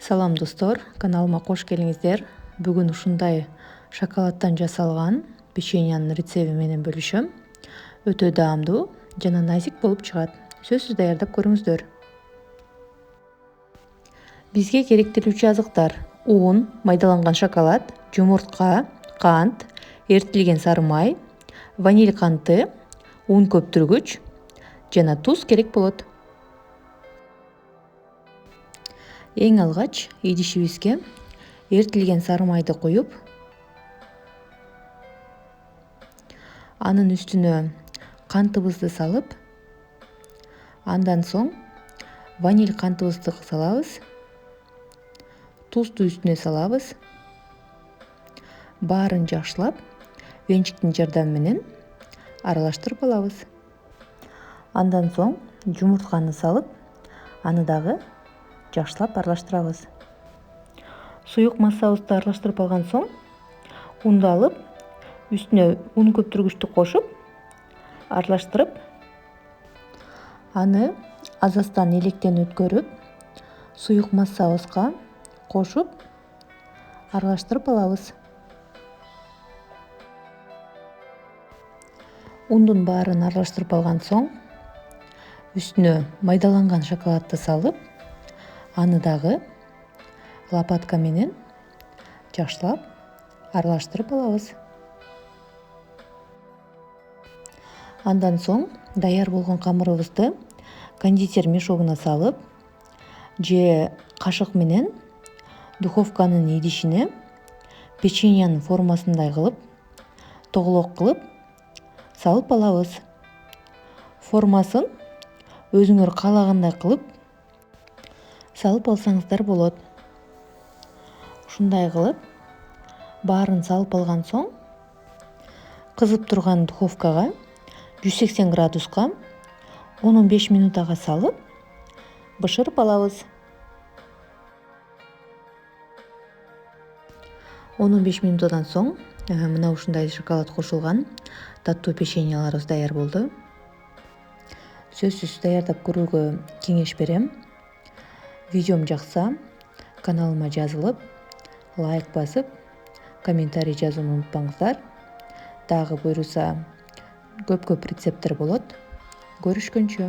Салам достор, каналыма кош келиңиздер. Бүгүн ушундай шоколаддан жасалган печеньянын рецепти менен бөлүшөм. Өтө даамдуу жана назик болуп чыгат. Сөзсүз даярдап көрүңүздөр. Бизге керектелүүчү азыктар: ун, майдаланган шоколад, жумуртка, кант, эритилген сары май, ваниль канты, ун көптүргүч жана туз керек болот. Эң алгач идишибизге эритилген сары майды коюп, анын үстүнө кантыбызды салып, андан соң ваниль кантыбызды салабыз, тузду үстүнө салабыз. Баарын жакшылап венчиктин жардамы менен аралаштырып алабыз. Андан соң жумуртканы салып, аны дагы жакшылап аралаштырабыз. Суюк массабызды аралаштырып алган соң, унду алып, үстүнө ун көптүргүчтү кошуп, аралаштырып, аны аз-аздан электен өткөрүп, суюк массабызга кошуп, аралаштырып алабыз. Ундун баарын аралаштырып алган соң, үстүнө майдаланган шоколадты салып, аны дагы лопатка менен жакшылап аралаштырып алабыз. Андан соң даяр болгон камырыбызды кондитер мешогуна салып, же кашык менен духовканын идишине печеньянын формасындай кылып, тоголок кылып салып алабыз. Формасын өзүңөр каалагандай кылып салып алсаңыздар болот. Ушундай кылып баарын салып алган соң, кызып турган духовкага 180 градуска 10-15 минутага салып, бышырып алабыз. 10-15 минутадан соң мына ушундай шоколад кошулган таттуу печеньяларыбыз даяр болду. Сөзсүз даярдап көрүүгө кеңеш берем. Видеом жакса, каналыма жазылып, лайк басып, комментарий жазууну унутпаңыздар. Дагы буйруса көп рецепттер болот. Көрүшкөнчө.